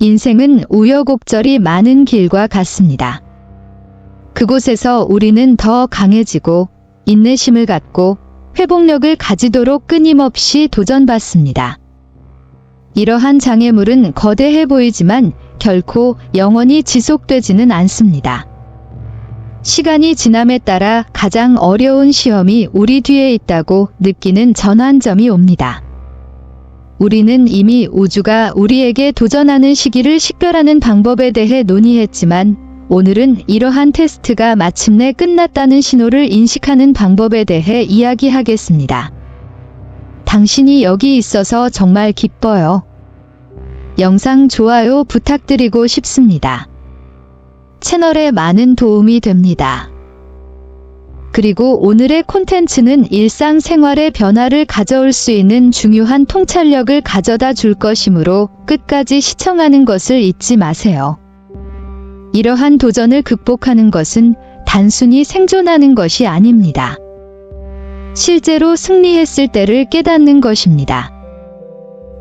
인생은 우여곡절이 많은 길과 같습니다. 그곳에서 우리는 더 강해지고 인내심을 갖고 회복력을 가지도록 끊임없이 도전받습니다. 이러한 장애물은 거대해 보이지만 결코 영원히 지속되지는 않습니다. 시간이 지남에 따라 가장 어려운 시험이 우리 뒤에 있다고 느끼는 전환점이 옵니다. 우리는 이미 우주가 우리에게 도전하는 시기를 식별하는 방법에 대해 논의했지만 오늘은 이러한 테스트가 마침내 끝났다는 신호를 인식하는 방법에 대해 이야기하겠습니다. 당신이 여기 있어서 정말 기뻐요. 영상 좋아요 부탁드리고 싶습니다. 채널에 많은 도움이 됩니다. 그리고 오늘의 콘텐츠는 일상생활의 변화를 가져올 수 있는 중요한 통찰력을 가져다 줄 것이므로 끝까지 시청하는 것을 잊지 마세요. 이러한 도전을 극복하는 것은 단순히 생존하는 것이 아닙니다. 실제로 승리했을 때를 깨닫는 것입니다.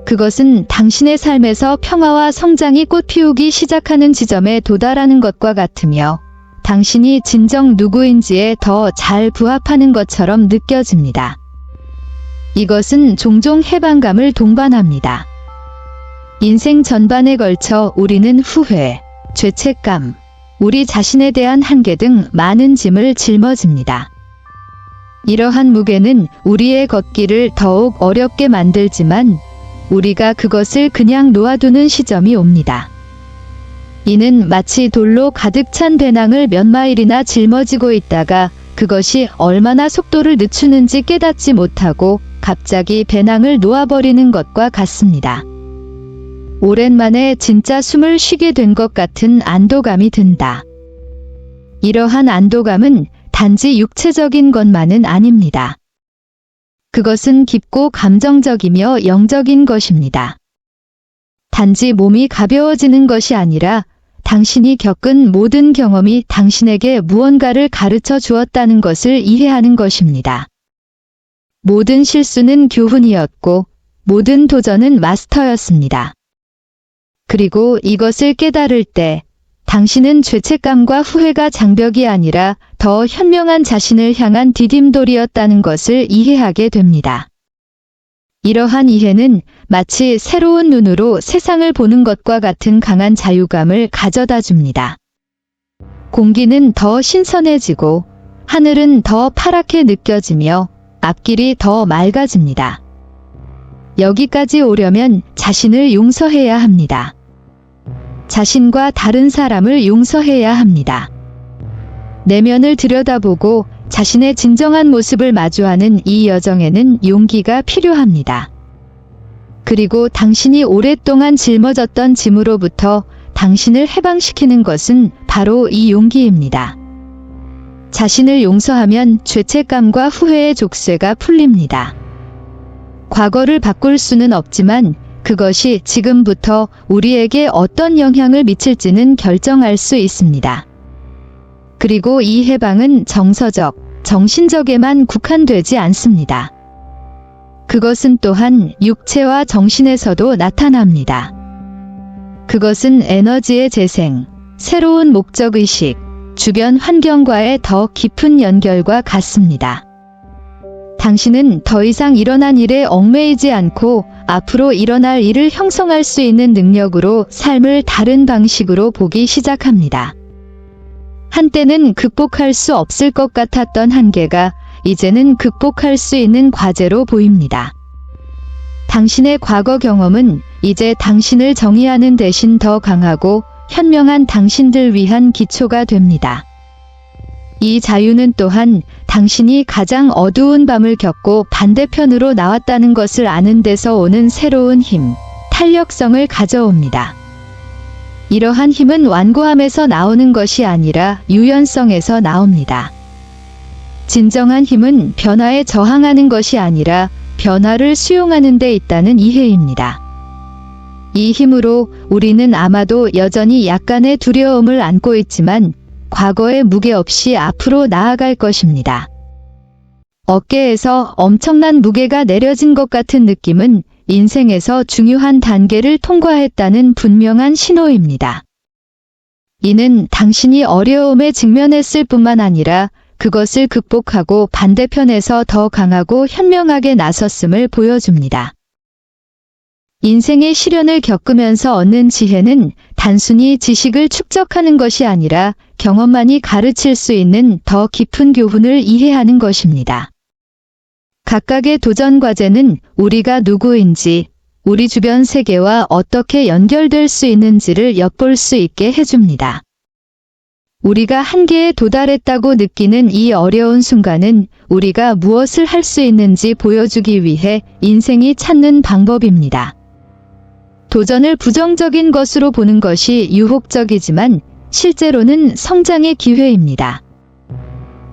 그것은 당신의 삶에서 평화와 성장이 꽃피우기 시작하는 지점에 도달하는 것과 같으며 당신이 진정 누구인지에 더 잘 부합하는 것처럼 느껴집니다. 이것은 종종 해방감을 동반합니다. 인생 전반에 걸쳐 우리는 후회, 죄책감, 우리 자신에 대한 한계 등 많은 짐을 짊어집니다. 이러한 무게는 우리의 걷기를 더욱 어렵게 만들지만 우리가 그것을 그냥 놓아두는 시점이 옵니다. 이는 마치 돌로 가득 찬 배낭을 몇 마일이나 짊어지고 있다가 그것이 얼마나 속도를 늦추는지 깨닫지 못하고 갑자기 배낭을 놓아버리는 것과 같습니다. 오랜만에 진짜 숨을 쉬게 된 것 같은 안도감이 든다. 이러한 안도감은 단지 육체적인 것만은 아닙니다. 그것은 깊고 감정적이며 영적인 것입니다. 단지 몸이 가벼워지는 것이 아니라 당신이 겪은 모든 경험이 당신에게 무언가를 가르쳐 주었다는 것을 이해하는 것입니다. 모든 실수는 교훈이었고 모든 도전은 마스터였습니다. 그리고 이것을 깨달을 때 당신은 죄책감과 후회가 장벽이 아니라 더 현명한 자신을 향한 디딤돌이었다는 것을 이해하게 됩니다. 이러한 이해는 마치 새로운 눈으로 세상을 보는 것과 같은 강한 자유감을 가져다 줍니다. 공기는 더 신선해지고 하늘은 더 파랗게 느껴지며 앞길이 더 맑아집니다. 여기까지 오려면 자신을 용서해야 합니다. 자신과 다른 사람을 용서해야 합니다. 내면을 들여다보고 자신의 진정한 모습을 마주하는 이 여정에는 용기가 필요합니다. 그리고 당신이 오랫동안 짊어졌던 짐으로부터 당신을 해방시키는 것은 바로 이 용기입니다. 자신을 용서하면 죄책감과 후회의 족쇄가 풀립니다. 과거를 바꿀 수는 없지만 그것이 지금부터 우리에게 어떤 영향을 미칠지는 결정할 수 있습니다. 그리고 이 해방은 정서적, 정신적에만 국한되지 않습니다. 그것은 또한 육체와 정신에서도 나타납니다. 그것은 에너지의 재생, 새로운 목적의식, 주변 환경과의 더 깊은 연결과 같습니다. 당신은 더 이상 일어난 일에 얽매이지 않고 앞으로 일어날 일을 형성할 수 있는 능력으로 삶을 다른 방식으로 보기 시작합니다. 한때는 극복할 수 없을 것 같았던 한계가 이제는 극복할 수 있는 과제로 보입니다. 당신의 과거 경험은 이제 당신을 정의하는 대신 더 강하고 현명한 당신들 위한 기초가 됩니다. 이 자유는 또한 당신이 가장 어두운 밤을 겪고 반대편으로 나왔다는 것을 아는 데서 오는 새로운 힘, 탄력성을 가져옵니다. 이러한 힘은 완고함에서 나오는 것이 아니라 유연성에서 나옵니다. 진정한 힘은 변화에 저항하는 것이 아니라 변화를 수용하는 데 있다는 이해입니다. 이 힘으로 우리는 아마도 여전히 약간의 두려움을 안고 있지만 과거의 무게 없이 앞으로 나아갈 것입니다. 어깨에서 엄청난 무게가 내려진 것 같은 느낌은 인생에서 중요한 단계를 통과했다는 분명한 신호입니다. 이는 당신이 어려움에 직면했을 뿐만 아니라 그것을 극복하고 반대편에서 더 강하고 현명하게 나섰음을 보여줍니다. 인생의 시련을 겪으면서 얻는 지혜는 단순히 지식을 축적하는 것이 아니라 경험만이 가르칠 수 있는 더 깊은 교훈을 이해하는 것입니다. 각각의 도전 과제는 우리가 누구인지, 우리 주변 세계와 어떻게 연결될 수 있는지를 엿볼 수 있게 해줍니다. 우리가 한계에 도달했다고 느끼는 이 어려운 순간은 우리가 무엇을 할 수 있는지 보여주기 위해 인생이 찾는 방법입니다. 도전을 부정적인 것으로 보는 것이 유혹적이지만 실제로는 성장의 기회입니다.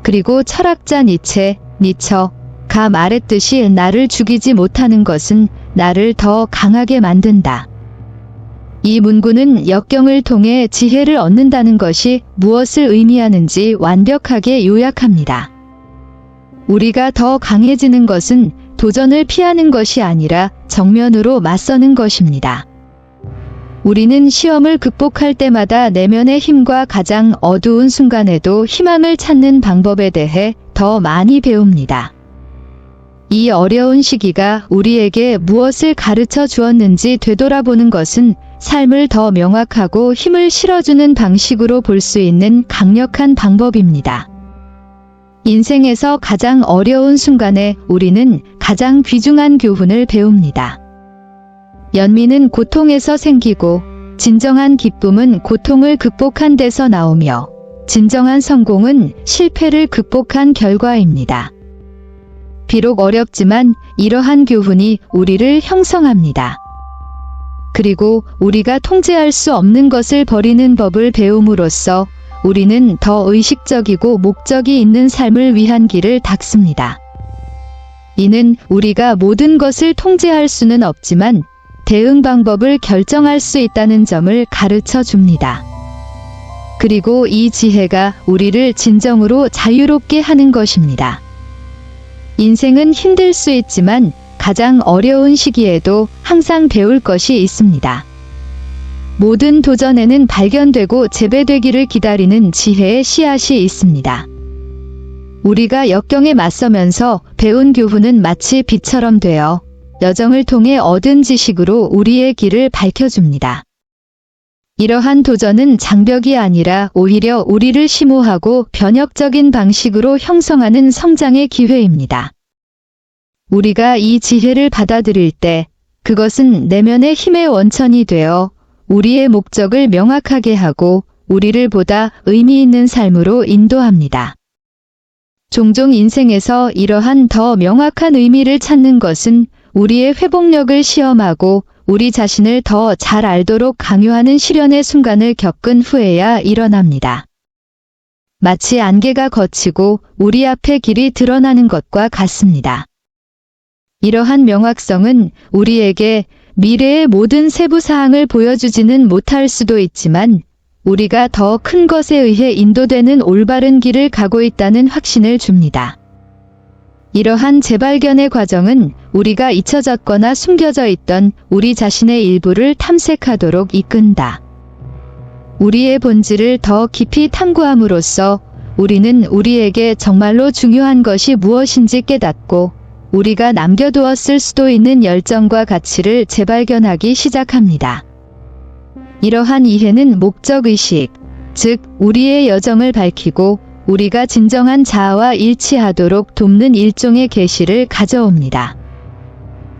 그리고 철학자 니처가 말했듯이 나를 죽이지 못하는 것은 나를 더 강하게 만든다. 이 문구는 역경을 통해 지혜를 얻는다는 것이 무엇을 의미하는지 완벽하게 요약합니다. 우리가 더 강해지는 것은 도전을 피하는 것이 아니라 정면으로 맞서는 것입니다. 우리는 시험을 극복할 때마다 내면의 힘과 가장 어두운 순간에도 희망을 찾는 방법에 대해 더 많이 배웁니다. 이 어려운 시기가 우리에게 무엇을 가르쳐 주었는지 되돌아보는 것은 삶을 더 명확하고 힘을 실어주는 방식으로 볼 수 있는 강력한 방법입니다. 인생에서 가장 어려운 순간에 우리는 가장 귀중한 교훈을 배웁니다. 연민은 고통에서 생기고, 진정한 기쁨은 고통을 극복한 데서 나오며, 진정한 성공은 실패를 극복한 결과입니다. 비록 어렵지만 이러한 교훈이 우리를 형성합니다. 그리고 우리가 통제할 수 없는 것을 버리는 법을 배움으로써 우리는 더 의식적이고 목적이 있는 삶을 위한 길을 닦습니다. 이는 우리가 모든 것을 통제할 수는 없지만 대응 방법을 결정할 수 있다는 점을 가르쳐 줍니다. 그리고 이 지혜가 우리를 진정으로 자유롭게 하는 것입니다. 인생은 힘들 수 있지만 가장 어려운 시기에도 항상 배울 것이 있습니다. 모든 도전에는 발견되고 재배되기를 기다리는 지혜의 씨앗이 있습니다. 우리가 역경에 맞서면서 배운 교훈은 마치 빛처럼 되어 여정을 통해 얻은 지식으로 우리의 길을 밝혀줍니다. 이러한 도전은 장벽이 아니라 오히려 우리를 심오하고 변혁적인 방식으로 형성하는 성장의 기회입니다. 우리가 이 지혜를 받아들일 때 그것은 내면의 힘의 원천이 되어 우리의 목적을 명확하게 하고 우리를 보다 의미 있는 삶으로 인도합니다. 종종 인생에서 이러한 더 명확한 의미를 찾는 것은 우리의 회복력을 시험하고 우리 자신을 더 잘 알도록 강요하는 시련의 순간을 겪은 후에야 일어납니다. 마치 안개가 걷히고 우리 앞에 길이 드러나는 것과 같습니다. 이러한 명확성은 우리에게 미래의 모든 세부 사항을 보여주지는 못할 수도 있지만 우리가 더 큰 것에 의해 인도되는 올바른 길을 가고 있다는 확신을 줍니다. 이러한 재발견의 과정은 우리가 잊혀졌거나 숨겨져 있던 우리 자신의 일부를 탐색하도록 이끈다. 우리의 본질을 더 깊이 탐구함으로써 우리는 우리에게 정말로 중요한 것이 무엇인지 깨닫고 우리가 남겨두었을 수도 있는 열정과 가치를 재발견하기 시작합니다. 이러한 이해는 목적의식, 즉 우리의 여정을 밝히고 우리가 진정한 자아와 일치하도록 돕는 일종의 계시를 가져옵니다.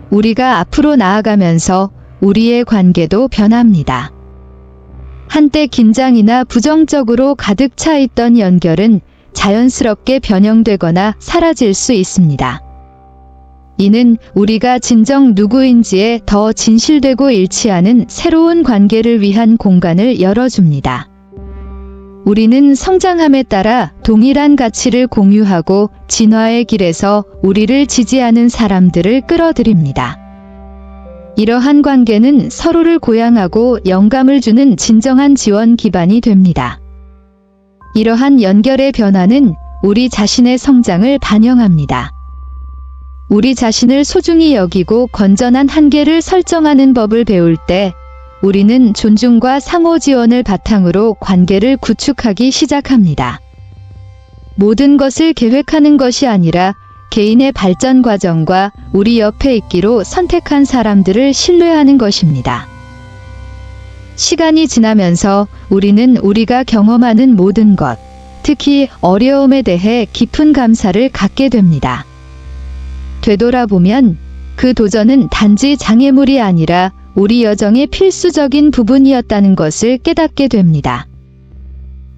우리가 앞으로 나아가면서 우리의 관계도 변합니다. 한때 긴장이나 부정적으로 가득 차 있던 연결은 자연스럽게 변형되거나 사라질 수 있습니다. 이는 우리가 진정 누구인지에 더 진실되고 일치하는 새로운 관계를 위한 공간을 열어줍니다. 우리는 성장함에 따라 동일한 가치를 공유하고 진화의 길에서 우리를 지지하는 사람들을 끌어들입니다. 이러한 관계는 서로를 고양하고 영감을 주는 진정한 지원 기반이 됩니다. 이러한 연결의 변화는 우리 자신의 성장을 반영합니다. 우리 자신을 소중히 여기고 건전한 한계를 설정하는 법을 배울 때 우리는 존중과 상호 지원을 바탕으로 관계를 구축하기 시작합니다. 모든 것을 계획하는 것이 아니라 개인의 발전 과정과 우리 옆에 있기로 선택한 사람들을 신뢰하는 것입니다. 시간이 지나면서 우리는 우리가 경험하는 모든 것, 특히 어려움에 대해 깊은 감사를 갖게 됩니다. 되돌아보면 그 도전은 단지 장애물이 아니라 우리 여정의 필수적인 부분이었다는 것을 깨닫게 됩니다.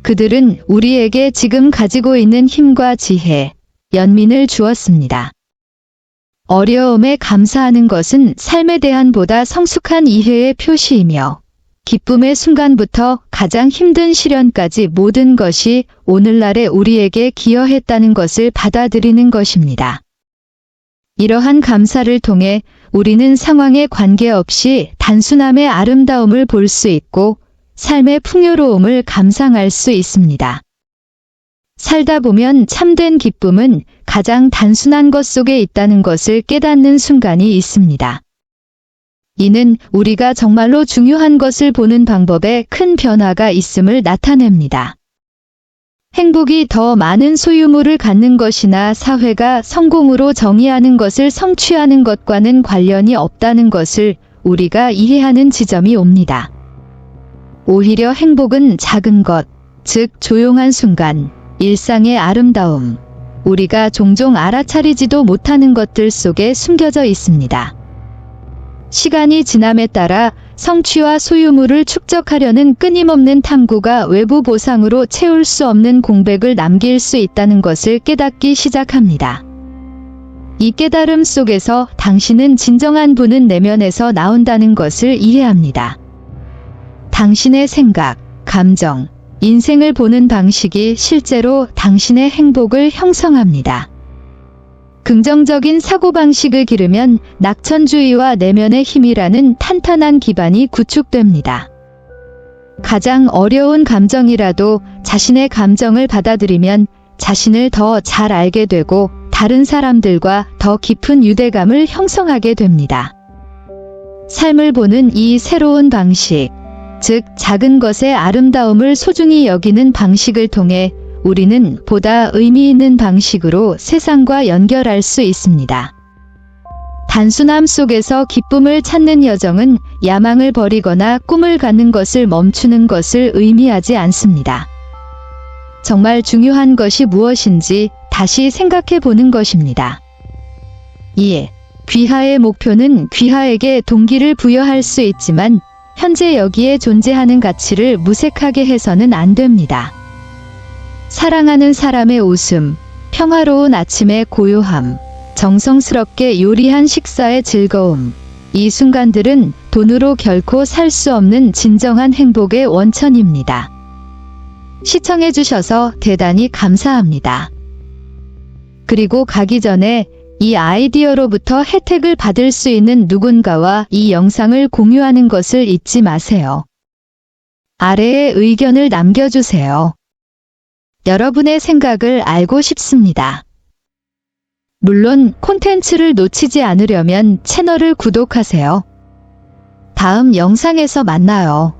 그들은 우리에게 지금 가지고 있는 힘과 지혜, 연민을 주었습니다. 어려움에 감사하는 것은 삶에 대한 보다 성숙한 이해의 표시이며 기쁨의 순간부터 가장 힘든 시련까지 모든 것이 오늘날의 우리에게 기여했다는 것을 받아들이는 것입니다. 이러한 감사를 통해 우리는 상황에 관계없이 단순함의 아름다움을 볼 수 있고 삶의 풍요로움을 감상할 수 있습니다. 살다 보면 참된 기쁨은 가장 단순한 것 속에 있다는 것을 깨닫는 순간이 있습니다. 이는 우리가 정말로 중요한 것을 보는 방법에 큰 변화가 있음을 나타냅니다. 행복이 더 많은 소유물을 갖는 것이나 사회가 성공으로 정의하는 것을 성취하는 것과는 관련이 없다는 것을 우리가 이해하는 지점이 옵니다. 오히려 행복은 작은 것, 즉 조용한 순간, 일상의 아름다움, 우리가 종종 알아차리지도 못하는 것들 속에 숨겨져 있습니다. 시간이 지남에 따라 성취와 소유물을 축적하려는 끊임없는 탐구가 외부 보상으로 채울 수 없는 공백을 남길 수 있다는 것을 깨닫기 시작합니다. 이 깨달음 속에서 당신은 진정한 부는 내면에서 나온다는 것을 이해합니다. 당신의 생각, 감정, 인생을 보는 방식이 실제로 당신의 행복을 형성합니다. 긍정적인 사고방식을 기르면 낙천주의와 내면의 힘이라는 탄탄한 기반이 구축됩니다. 가장 어려운 감정이라도 자신의 감정을 받아들이면 자신을 더 잘 알게 되고 다른 사람들과 더 깊은 유대감을 형성하게 됩니다. 삶을 보는 이 새로운 방식, 즉 작은 것의 아름다움을 소중히 여기는 방식을 통해 우리는 보다 의미 있는 방식으로 세상과 연결할 수 있습니다. 단순함 속에서 기쁨을 찾는 여정은 야망을 버리거나 꿈을 갖는 것을 멈추는 것을 의미하지 않습니다. 정말 중요한 것이 무엇인지 다시 생각해 보는 것입니다. 2. 귀하의 목표는 귀하에게 동기를 부여할 수 있지만 현재 여기에 존재하는 가치를 무색하게 해서는 안 됩니다. 사랑하는 사람의 웃음, 평화로운 아침의 고요함, 정성스럽게 요리한 식사의 즐거움, 이 순간들은 돈으로 결코 살 수 없는 진정한 행복의 원천입니다. 시청해주셔서 대단히 감사합니다. 그리고 가기 전에 이 아이디어로부터 혜택을 받을 수 있는 누군가와 이 영상을 공유하는 것을 잊지 마세요. 아래에 의견을 남겨주세요. 여러분의 생각을 알고 싶습니다. 물론 콘텐츠를 놓치지 않으려면 채널을 구독하세요. 다음 영상에서 만나요.